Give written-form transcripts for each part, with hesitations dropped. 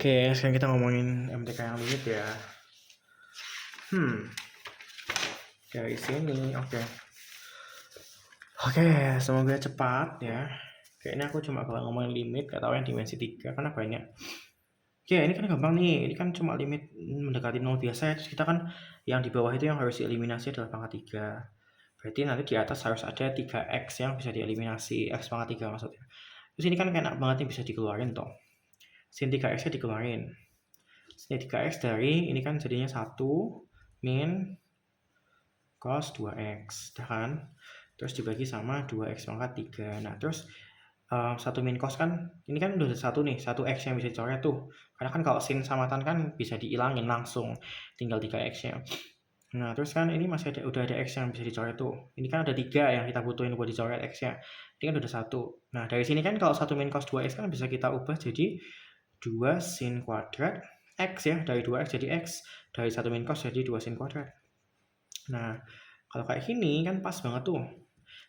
Oke, sekarang kita ngomongin MTK yang limit ya. Dari sini, oke. Oke, semoga cepat ya. Kayaknya aku cuma bakal ngomongin limit, gak tahu yang dimensi 3, karena banyak. Oke, ini kan gampang nih, ini kan cuma limit mendekati 0 biasa ya. Terus kita kan yang di bawah itu yang harus dieliminasi adalah pangkat 3. Berarti nanti di atas harus ada 3x yang bisa dieliminasi, x pangkat 3 maksudnya. Terus ini kan enak banget nih bisa dikeluarin toh. Sin 3x nya dikeluarin. Sin 3x dari ini kan jadinya 1 min cos 2x, kan? Terus dibagi sama 2x pangkat 3. Nah, terus 1 min cos kan, ini kan udah ada 1 nih, 1x yang bisa dicoret tuh. Karena kan kalau sin sama tan kan bisa dihilangin langsung, tinggal 3x-nya. Nah, terus kan ini masih ada, udah ada x yang bisa dicoret tuh. Ini kan ada 3 yang kita butuhin buat dicoret x-nya. Ini kan udah 1. Nah, dari sini kan kalau 1 min cos 2x kan bisa kita ubah jadi 2 sin kuadrat x ya, dari 2x jadi x, dari 1 min cos jadi 2 sin kuadrat. Nah, kalau kayak gini kan pas banget tuh.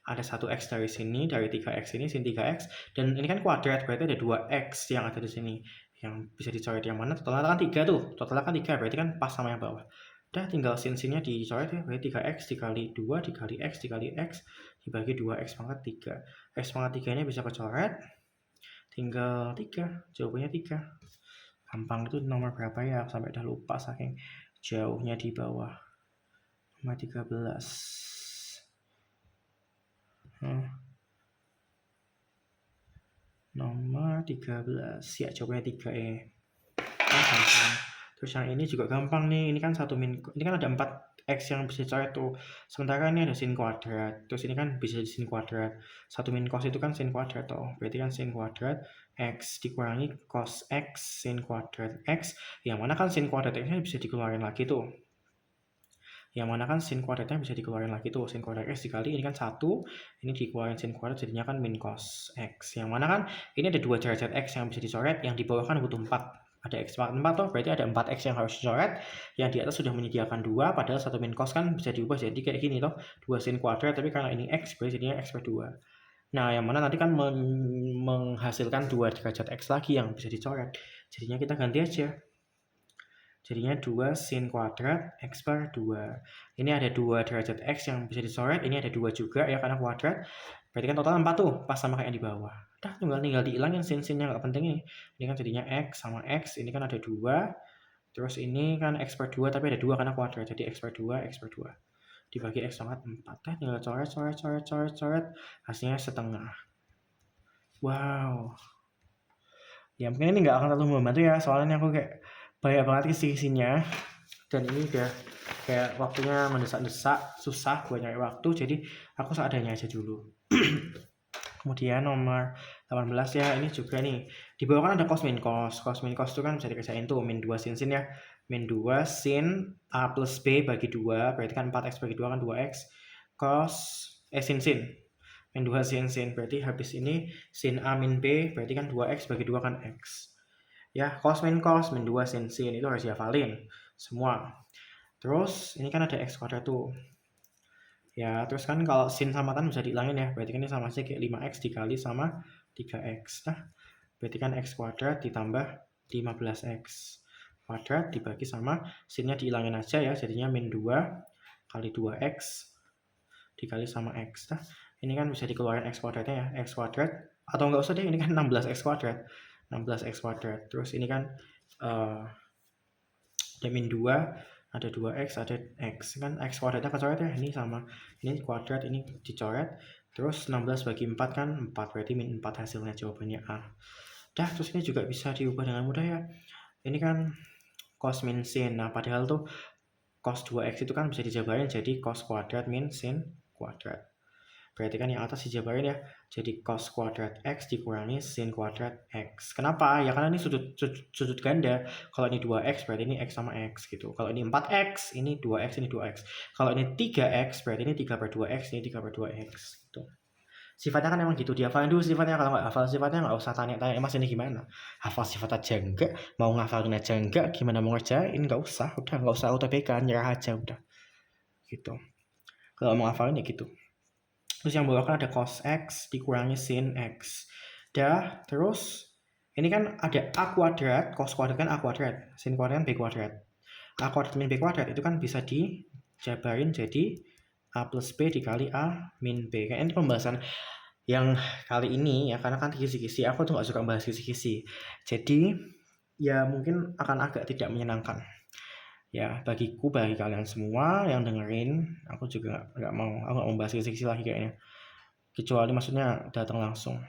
Ada 1x dari sini, dari 3x ini, sin 3x, dan ini kan kuadrat, berarti ada 2x yang ada di sini. Yang bisa dicoret yang mana? Totalnya kan 3 tuh, totalnya kan 3, berarti kan pas sama yang bawah. Udah tinggal sin-sinnya dicoret ya, berarti 3x dikali 2 dikali x dikali x dibagi 2x pangkat 3. X pangkat 3 ini bisa kecoret, tinggal 3, jawabannya 3. Gampang, itu nomor berapa ya? Sampai udah lupa saking jauhnya di bawah. Nomor 13. Nomor 13. Ya, jawabannya 3 ya. Gampang. Terus yang ini juga gampang nih. Ini kan 1 min, ini kan ada 4x yang bisa dicoret tuh. Sementara ini ada sin kuadrat. Terus ini kan bisa di sin kuadrat. 1 min cos itu kan sin kuadrat toh. Berarti kan sin kuadrat x dikurangi cos x sin kuadrat x. Yang mana kan sin kuadrat x-nya bisa dikeluarin lagi tuh. Yang mana kan sin kuadratnya bisa dikeluarin lagi tuh. Sin kuadrat x dikali ini kan 1, ini dikeluarin sin kuadrat jadinya kan min cos x. Yang mana kan ini ada 2 derajat x yang bisa dicoret, yang di bawah kan butuh 4. Ada x pangkat 4 tuh, berarti ada 4x yang harus dicoret. Yang di atas sudah menyediakan 2, padahal 1 min cos kan bisa diubah jadi kayak gini toh. 2 sin kuadrat, tapi karena ini x, berarti jadinya x per 2. Nah, yang mana nanti kan menghasilkan 2 derajat x lagi yang bisa dicoret. Jadinya kita ganti aja. Jadinya 2 sin kuadrat x per 2. Ini ada 2 derajat x yang bisa dicoret. Ini ada 2 juga ya karena kuadrat. Berarti kan total 4 tuh. Pas sama kayak yang di bawah. Udah tinggal dihilangin sin-sin yang gak penting ini. Ini kan jadinya x sama x. Ini kan ada 2. Terus ini kan x per 2 tapi ada 2 karena kuadrat. Jadi x per 2, x per 2. Dibagi x pangkat 4. Tinggal coret. Hasilnya setengah. Wow. Ya mungkin ini gak akan terlalu membantu ya. Soalnya aku kayak banyak banget kisi-kisinya, dan ini udah kayak waktunya mendesak-desak, susah buat nyari waktu, jadi aku seadanya aja dulu. Kemudian nomor 18 ya, ini juga nih di bawah kan ada cos min cos. Cos min cos itu kan bisa dikerjain tuh min 2 sin ya, min 2 sin a plus b bagi 2, berarti kan 4x bagi 2 kan 2x, cos sin min 2 sin, berarti habis ini sin a min b, berarti kan 2x bagi 2 kan x. Ya, cos min 2 sin itu harus dihafalin semua. Terus ini kan ada x kuadrat tuh. Ya, terus kan kalau sin sama tan bisa dihilangin ya. Berarti kan ini sama aja kayak 5x dikali sama 3x. Nah, berarti kan x kuadrat ditambah 15x kuadrat dibagi sama sinnya dihilangin aja ya. Jadinya min 2 kali 2x dikali sama x. Nah, ini kan bisa dikeluarin x kuadratnya ya. X kuadrat, atau nggak usah deh, ini kan 16x kuadrat. 16x kuadrat. Terus ini kan ada min 2, ada 2x, ada x. Kan x kuadratnya kecoret ya, ini sama. Ini kuadrat, ini dicoret. Terus 16 bagi 4 kan 4, berarti min 4 hasilnya, jawabannya A. Dah, terus ini juga bisa diubah dengan mudah ya. Ini kan cos min sin. Nah, padahal tuh cos 2x itu kan bisa dijabarin jadi cos kuadrat min sin kuadrat. Berarti kan yang atas dijabarin ya, jadi cos kuadrat x dikurangi sin kuadrat x. Kenapa? Ya karena ini sudut ganda. Kalau ini 2x berarti ini x sama x gitu. Kalau ini 4x, ini 2x, ini 2x. Kalau ini 3x berarti ini 3 per 2x, ini 3 per 2x gitu. Sifatnya kan emang gitu, dihafalin dulu sifatnya. Kalau nggak hafal sifatnya nggak usah tanya-tanya mas ini gimana. Hafal sifat aja enggak, mau ngafalin aja enggak, gimana mau ngerjain nggak usah. Udah nggak usah UTBK, nyerah aja udah gitu. Kalau mau ngafalin ya gitu. Terus yang bawah kan ada cos x dikurangi sin x. Dah, terus Ini kan ada A kuadrat, cos kuadrat kan A kuadrat, sin kuadrat kan B kuadrat. A kuadrat min B kuadrat itu kan bisa dijabarin jadi A plus B dikali A min B. Kayak ini pembahasan yang kali ini ya, karena kan kisi-kisi, aku tuh gak suka bahas kisi-kisi. Jadi ya mungkin akan agak tidak menyenangkan. Ya bagi kalian semua yang dengerin, aku juga aku gak mau bahas kisi-kisi lagi kayaknya. Kecuali maksudnya datang langsung.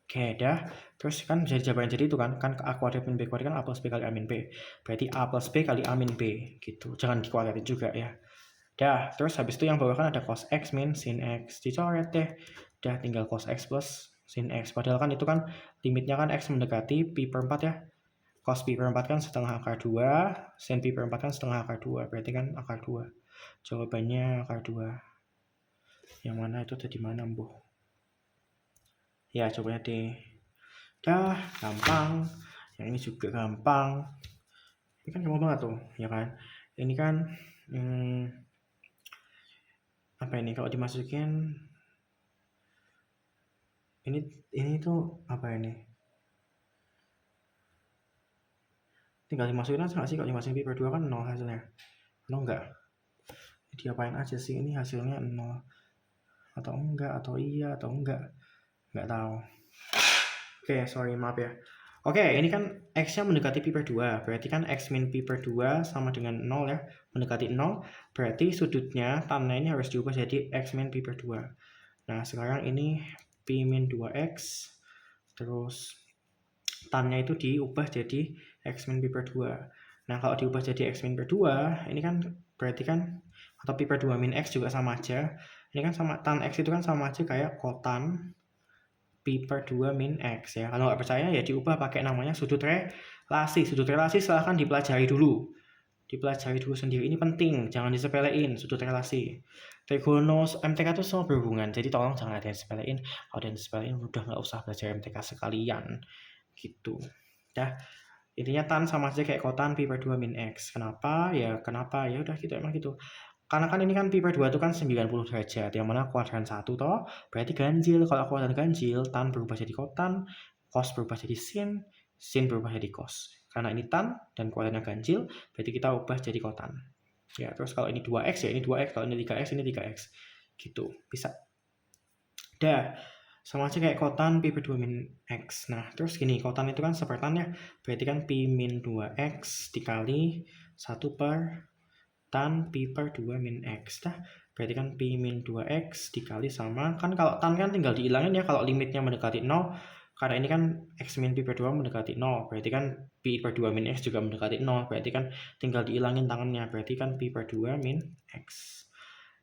Oke, dah. Terus kan bisa dijabarin jadi itu kan A kuadrat min B kuadrat kan A plus B kali A min B. Berarti A plus B kali A min B gitu. Jangan dikuadratin juga ya. Dah, terus habis itu yang bawah kan ada cos X min sin X. Dicoret deh. Dah tinggal cos X plus sin X. Padahal kan itu kan limitnya kan X mendekati pi per 4 ya. Cos pi per 4 kan setengah akar 2. Sin pi per 4 kan setengah akar 2. Berarti kan akar 2. Jawabannya akar 2. Yang mana itu tadi mana, Mbuh? Ya, coba deh. Dah, gampang. Yang ini juga gampang. Ini kan gampang banget tuh, ya kan? Ini kan apa ini kalau dimasukin ini tuh apa ini? Tinggal dimasukin aja nggak sih? Kalau dimasukin pi per 2 kan 0 hasilnya. 0 enggak? Diapain aja sih ini hasilnya 0? Atau enggak? Atau iya? Atau enggak? Nggak tahu. Oke, sorry, maaf ya. Oke, ini kan X-nya mendekati pi per 2. Berarti kan X min pi per 2 sama dengan 0 ya. Mendekati 0. Berarti sudutnya tannya ini harus diubah jadi X min pi per 2. Nah, sekarang ini pi min 2X. Terus tannya itu diubah jadi X min pi per 2. Nah, kalau diubah jadi X min per 2, ini kan berarti kan, atau pi per 2 min X juga sama aja. Ini kan sama, tan X itu kan sama aja kayak kotan pi per 2 min X ya. Kalau nggak percaya ya diubah pakai namanya sudut relasi. Sudut relasi silahkan dipelajari dulu. Dipelajari dulu sendiri. Ini penting, jangan disepelein sudut relasi. Trigono MTK itu semua berhubungan. Jadi tolong jangan ada yang disepelein. Kalau ada yang disepelein udah nggak usah belajar MTK sekalian. Gitu. Dah. Intinya tan sama aja kayak kotan pi per 2 min X. Kenapa? Ya kenapa? Ya udah gitu, emang gitu. Karena kan ini kan pi per 2 itu kan 90 derajat, yang mana kuadran 1 toh, berarti ganjil. Kalau kuadran ganjil, tan berubah jadi kotan, cos berubah jadi sin berubah jadi cos. Karena ini tan dan kuadrannya ganjil, berarti kita ubah jadi kotan. Ya, terus kalau ini 2x ya ini 2x, kalau ini 3x ini 3x. Gitu, bisa. Dah, sama aja kayak kotan pi per 2 min X. Nah, terus gini, kotan itu kan sepertan ya, berarti kan pi min 2x dikali 1 per tan pi per 2 min X. Dah, berarti kan pi min 2X dikali sama, kan kalau tan kan tinggal dihilangin ya kalau limitnya mendekati 0. Karena ini kan X min pi per 2 mendekati 0. Berarti kan pi per 2 min X juga mendekati 0. Berarti kan tinggal dihilangin tangannya. Berarti kan pi per 2 min X.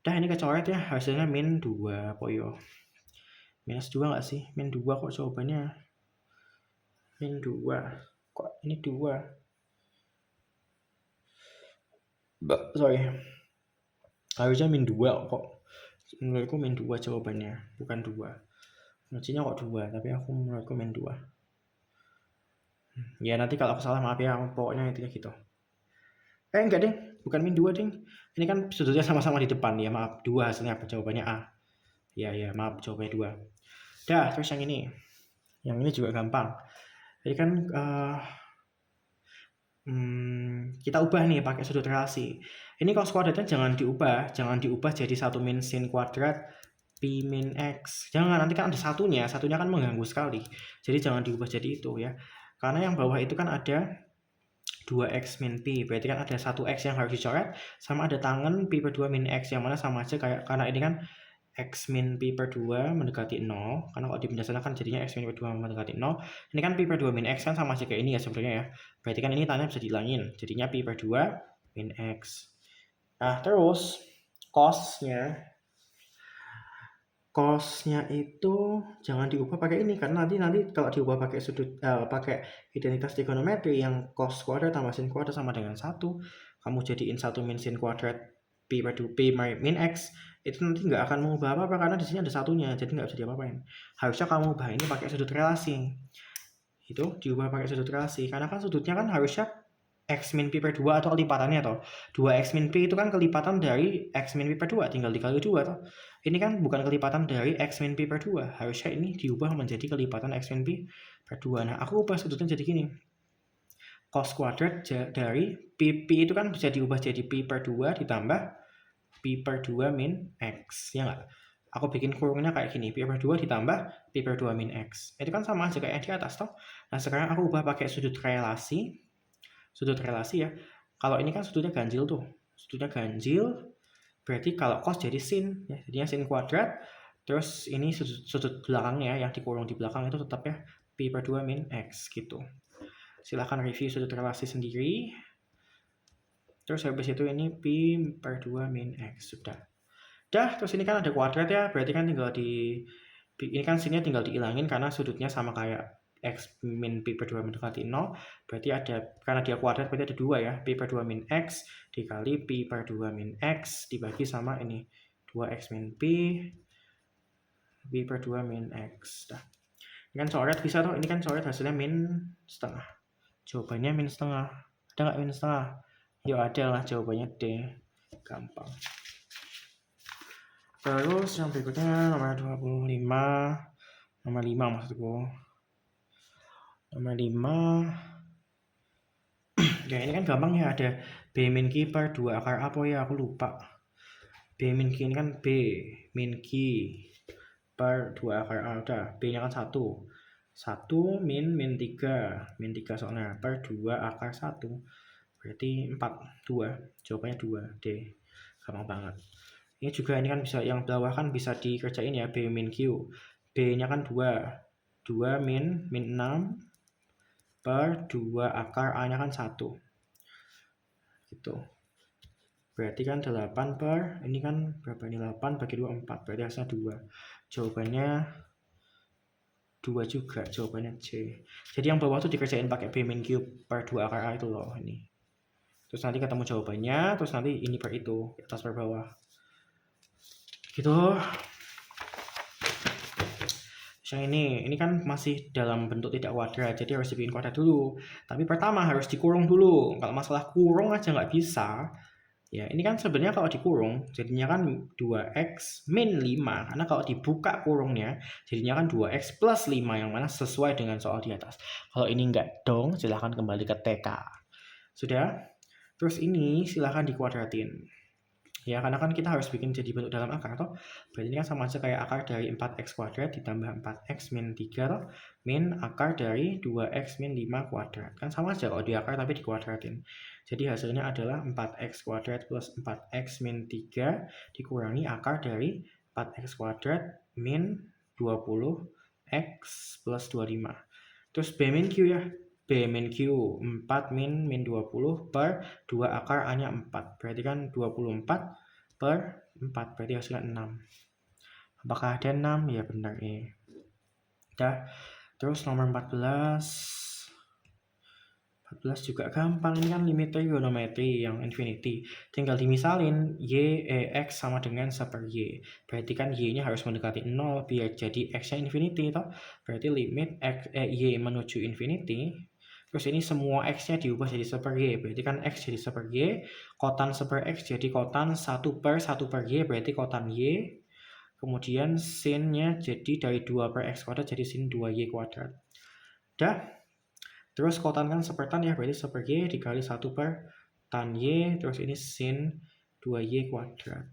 Dah, ini kecoret ya. Hasilnya min 2. Poyo. Minus 2 nggak sih? Min 2 kok jawabannya? Min 2. Kok ini 2? Sorry, harusnya min 2 kok. Menurutku min 2 jawabannya, bukan 2. Maksudnya kok 2, tapi aku menurutku min 2. Ya nanti kalau aku salah maaf ya, pokoknya intinya gitu. Enggak deh, bukan min 2 ding. Ini kan sudutnya sama-sama di depan ya, maaf. 2 hasilnya apa? Jawabannya A. Ya maaf, jawabannya 2. Dah, terus yang ini. Yang ini juga gampang. Jadi kan kita ubah nih pakai sudut relasi. Ini cos kuadratnya jangan diubah jadi 1 min sin kuadrat pi min X. Jangan, nanti kan ada satunya kan mengganggu sekali. Jadi jangan diubah jadi itu ya. Karena yang bawah itu kan ada 2X min pi, berarti kan ada 1X yang harus dicoret, sama ada tangan pi per 2 min X, yang mana sama aja kayak, karena ini kan X min pi per 2 mendekati 0, karena kalau dipindah sana kan jadinya X min per 2 mendekati 0. Ini kan pi per 2 min X kan sama aja kayak ini ya sebenarnya ya. Berarti kan ini tanya bisa dihilangin, jadinya pi per 2 min X. Nah, terus cosnya itu jangan diubah pakai ini, karena nanti kalau diubah pakai pakai identitas trigonometri yang cos kuadrat tambah sin kuadrat sama dengan 1, kamu jadiin 1 min sin kuadrat pi per 2 pi min X, itu nanti nggak akan mengubah apa-apa karena di sini ada satunya, jadi nggak bisa diapa-apain. Harusnya kamu ubah ini pakai sudut relasi. Itu diubah pakai sudut relasi, karena kan sudutnya kan harusnya X min Pi per 2 atau kelipatannya toh. 2X min Pi itu kan kelipatan dari X min Pi per 2, tinggal dikali 2 toh. Ini kan bukan kelipatan dari X min Pi per 2. Harusnya ini diubah menjadi kelipatan X min Pi per 2. Nah, aku ubah sudutnya jadi gini. Cos kuadrat dari Pi itu kan bisa diubah jadi Pi per 2 ditambah Pi per 2 min X. Ya nggak? Aku bikin kurungnya kayak gini. Pi per 2 ditambah Pi per 2 min X. Itu kan sama aja kayak yang di atas toh. Nah, sekarang aku ubah pakai sudut relasi. Sudut relasi ya. Kalau ini kan sudutnya ganjil tuh. Sudutnya ganjil. Berarti kalau cos jadi sin. Ya. Jadinya sin kuadrat. Terus ini sudut belakangnya yang dikurung di belakang itu tetap ya. Pi per 2 min X gitu. Silahkan review sudut relasi sendiri. Terus habis itu ini Pi per 2 min X. Sudah. Terus ini kan ada kuadrat ya. Berarti kan tinggal ini kan sinnya tinggal dihilangin karena sudutnya sama kayak X min Pi per 2 mendekati 0, berarti ada, karena dia kuadrat berarti ada 2 ya, Pi per 2 min X dikali Pi per 2 min X dibagi sama ini 2X min Pi per 2 min X. Nah, ini kan coret bisa tuh, ini kan coret hasilnya min setengah. Jawabannya min setengah. Ada nggak min setengah? Yuk ada lah, jawabannya D. Gampang. Terus yang berikutnya nomor 25. Nomor 5 maksudku. Nomor 5. Ya ini kan gampang ya, ada B min Q per 2 akar apa ya, aku lupa. B min Q ini kan B min Q per 2 akar A, udah B nya kan 1 min 3 soalnya per 2 akar 1 berarti 4, 2, jawabannya 2, D. Gampang banget. Ini juga ini kan bisa, yang bawah kan bisa dikerjain ya, B min Q. B nya kan 2 min 6 per 2 akar A nya kan 1 gitu. Berarti kan 8 per, ini kan berapa ini, 8 bagi 2, 4, berarti hasilnya 2. Jawabannya 2 juga, jawabannya C. Jadi yang bawah tuh dikerjain pakai B min Q per 2 akar A itu loh ini. Terus nanti ketemu jawabannya, terus nanti ini per itu, atas per bawah. Gitu. Yang ini kan masih dalam bentuk tidak kuadrat, jadi harus dibikin kuadrat dulu. Tapi pertama harus dikurung dulu. Kalau masalah kurung aja nggak bisa, ya ini kan sebenarnya kalau dikurung jadinya kan 2x min 5. Karena kalau dibuka kurungnya jadinya kan 2x plus 5, yang mana sesuai dengan soal di atas. Kalau ini nggak dong, silahkan kembali ke TK. Sudah? Terus ini silahkan dikuadratin. Ya, karena kan kita harus bikin jadi bentuk dalam akar toh. Berarti ini kan sama aja kayak akar dari 4x kuadrat ditambah 4x min 3 toh, min akar dari 2x min 5 kuadrat. Kan sama aja kalau di akar tapi dikuadratin. Jadi hasilnya adalah 4x kuadrat plus 4x min 3 dikurangi akar dari 4x kuadrat min 20x plus 25. Terus B min Q ya. B min Q 4 min 20 per 2 akar A nya 4. Berarti kan 24 per 4. Berarti hasilnya 6. Apakah ada 6? Ya benar E. Udah. Terus nomor 14. 14 juga gampang. Ini kan limit trigonometri yang infinity. Tinggal dimisalin X sama dengan 1 per Y. Berarti kan Y nya harus mendekati 0 biar jadi X nya infinity toh. Berarti limit Y menuju infinity. Terus ini semua X-nya diubah jadi 1 per Y. Berarti kan X jadi 1 per Y. Kotan 1 per X jadi kotan 1 per Y. Berarti kotan Y. Kemudian sin-nya jadi dari 2 per X kuadrat jadi sin 2Y kuadrat. Udah. Terus kotan kan 1 per tan ya. Berarti 1 per Y dikali 1 per tan Y. Terus ini sin 2Y kuadrat.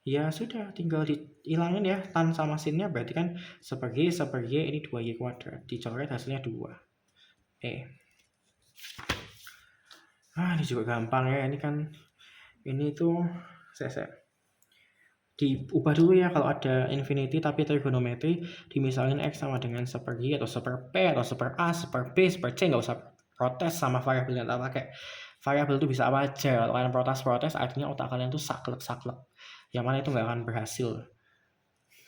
Ya sudah, tinggal dihilangin ya. Tan sama sin-nya berarti kan 1 per Y ini 2Y kuadrat. Dicoret hasilnya 2. Ini juga gampang ya. Ini kan ini tuh saya diubah dulu ya. Kalau ada infinity tapi trigonometri, dimisalin X sama dengan 1 per Y atau 1 per P atau 1 per A, 1 per B, 1 per C. Nggak usah protes sama variabel yang tak pakai. Variabel itu bisa apa aja. Kalau kalian protes artinya otak kalian tuh saklek. Yang mana itu nggak akan berhasil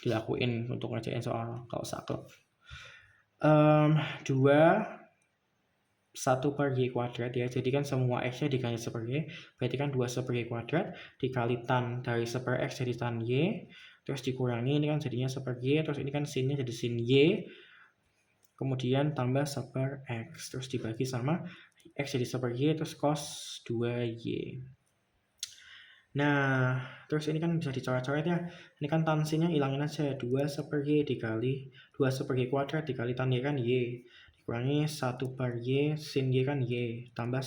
dilakuin untuk ngerjain soal kalau saklek. 2 1 per Y kuadrat ya. Jadi kan semua X-nya dikali 1 per Y. Berarti kan 2 1 per Y kuadrat dikali tan dari 1 per X jadi tan Y. Terus dikurangi, ini kan jadinya 1 per Y. Terus ini kan sin-nya jadi sin Y. Kemudian tambah 1 per X. Terus dibagi sama X jadi 1/Y terus cos 2Y. Nah, terus ini kan bisa dicoret-coret ya. Ini kan tan sinnya hilangin aja. 2/Y dikali 2/Y kuadrat dikali tan Y kan Y. Dikurangi 1/Y sin Y kan Y. Tambah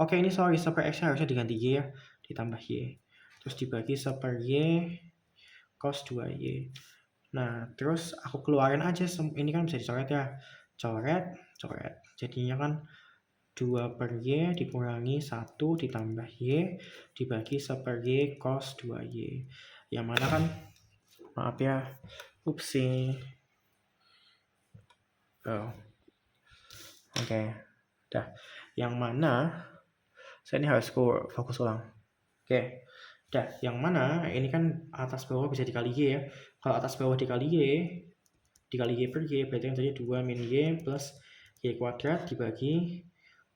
Oke, ini sorry, 1/X harusnya diganti Y ya. Ditambah Y. Terus dibagi 1/Y cos 2Y. Nah, terus aku keluarin aja. Ini kan bisa dicoret ya. Coret. Jadinya kan 2/Y dikurangi 1 ditambah Y dibagi 1/Y cos 2Y. Yang mana kan, maaf ya, upsi. Oh. Oke. Dah. Yang mana, saya ini harus fokus ulang. Oke. Dah, yang mana ini kan atas bawah bisa dikali Y ya. Kalau atas bawah dikali Y per Y berarti kan tadi 2 min Y plus Y kuadrat dibagi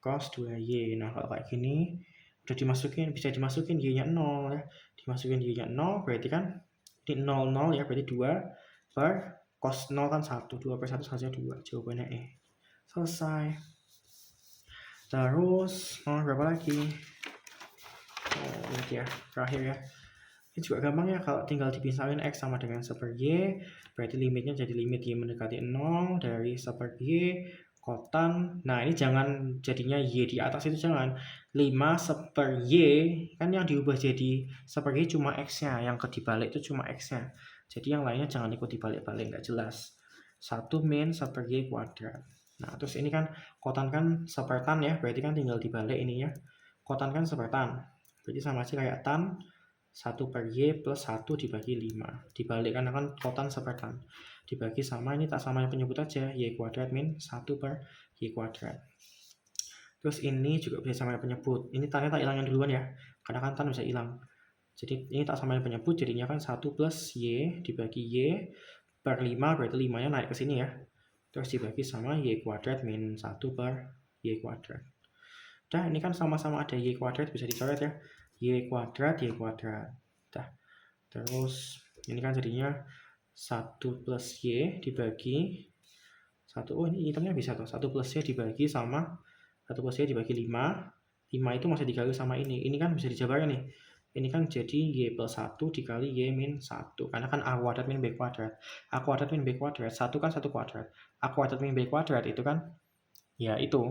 cos 2Y. Nah, kalau kayak gini udah bisa dimasukin Y-nya 0 ya. Dimasukin Y-nya 0 berarti kan ini 0 0 ya, berarti 2 per cos 0 kan 1. 2 per 1 hasilnya 2. Jawabannya E. Selesai. Terus nomor berapa lagi? Oh, ini ya, terakhir ya. Ini juga gampang ya, kalau tinggal dipisahin X sama dengan 1/Y, berarti limitnya jadi limit Y mendekati 0 dari 1/Y kotan. Nah, ini jangan jadinya Y di atas itu, jangan. 5 1/Y, kan yang diubah jadi 1/Y cuma X-nya, yang dibalik itu cuma X-nya. Jadi yang lainnya jangan ikut dibalik-balik, nggak jelas. 1 min 1/Y kuadrat. Nah, terus ini kan kotan kan sepertan ya, berarti kan tinggal dibalik ininya. Kotan kan sepertan, berarti sama aja kayak tan 1/Y plus 1 dibagi 5. Dibalik karena kan kotan sepertan. Dibagi sama, ini tak sama yang penyebut aja, Y kuadrat min 1 per Y kuadrat. Terus ini juga bisa sama yang penyebut. Ini tannya tak hilangin duluan ya, karena kan tan bisa hilang. Jadi ini tak sama yang penyebut, jadinya kan 1 plus Y dibagi Y per 5, berarti 5-nya naik ke sini ya. Terus dibagi sama Y kuadrat min 1 per Y kuadrat. Dah, ini kan sama-sama ada Y kuadrat, bisa dicoret ya. Y kuadrat. Dah. Terus ini kan jadinya 1 plus Y dibagi 1. Oh, ini hitamnya bisa tuh. 1 plus Y dibagi sama 1 plus Y dibagi 5. 5 itu masih dikali sama ini. Ini kan bisa dijabarkan nih. Ini kan jadi Y plus 1 dikali Y min 1. Karena kan A kuadrat min B kuadrat. A kuadrat min B kuadrat. 1 kan 1 kuadrat. A kuadrat min B kuadrat itu kan, ya itu.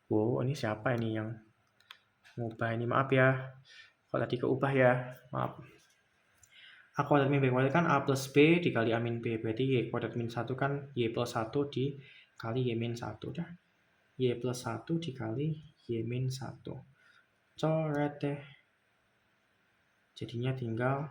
Oh, ini siapa ini yang ngubah ini? Maaf ya, kalau tadi keubah ya, maaf. A kuadrat min B kuadrat kan A plus B dikali A min B, berarti Y kuadrat min 1 kan Y plus 1 dikali Y min 1. Dah. Y plus 1 dikali Y min 1. Coret deh. Jadinya tinggal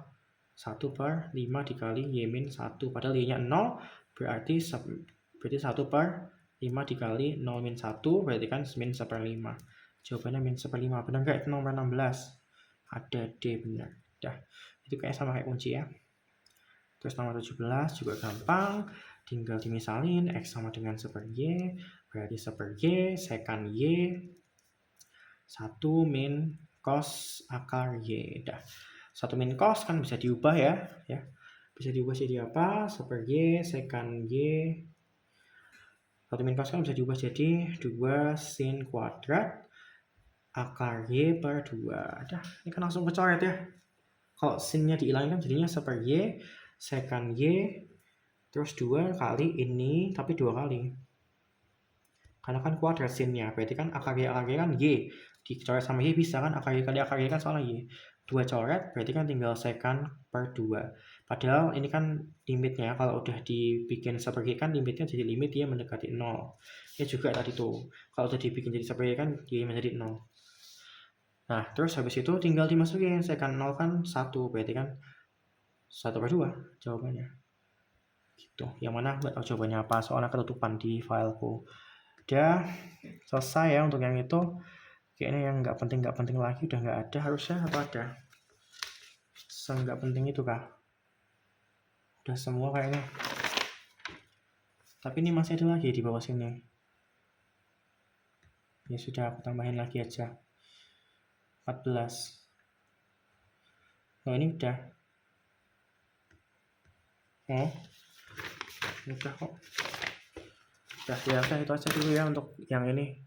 1 per 5 dikali Y min 1. Padahal Y-nya 0, berarti 1 per 5 dikali 0 min 1, berarti kan min 1/5. Jawabannya min 1/5. Benar nggak? Itu nomor 16. Ada D, benar. Dah. Itu kayak sama kayak kunci ya. Terus nomor 17 juga gampang. Tinggal dimisalin X sama dengan 1/Y. Berarti 1/Y sekan Y 1 min cos akar Y. Dah. 1 min cos kan bisa diubah ya. Bisa diubah jadi apa? 1/Y sekan Y. 1 min cos kan bisa diubah jadi 2 sin kuadrat akar Y per 2. Dah, ini kan langsung kecoret ya. Kalau sinnya dihilangkan jadinya 1/Y sekan Y terus 2 kali ini, tapi 2 kali. Karena kan kuadrat sinnya, berarti kan akar Y kan Y. Dicoret sama Y bisa kan, akar Y kali akar Y kan soalnya Y. 2 coret, berarti kan tinggal sekan per 2. Padahal ini kan limitnya, kalau udah dibikin 1/Y kan limitnya jadi limit Y mendekati 0. Ya juga tadi tuh, kalau udah dibikin jadi 1/Y kan Y menjadi 0. Nah, terus habis itu tinggal dimasukin sekan 0 kan 1, berarti kan 1/2 jawabannya. Gitu. Yang mana nggak tahu jawabannya apa, soalnya ketutupan di fileku. Udah selesai ya untuk yang itu. Kayaknya yang nggak penting lagi udah nggak ada harusnya, atau ada? Nggak penting itu kah? Udah semua kayaknya. Tapi ini masih ada lagi di bawah sini. Ya sudah, aku tambahin lagi aja. 14. Oh, ini udah. Oh, udah kok. Ya udah itu aja dulu ya untuk yang ini.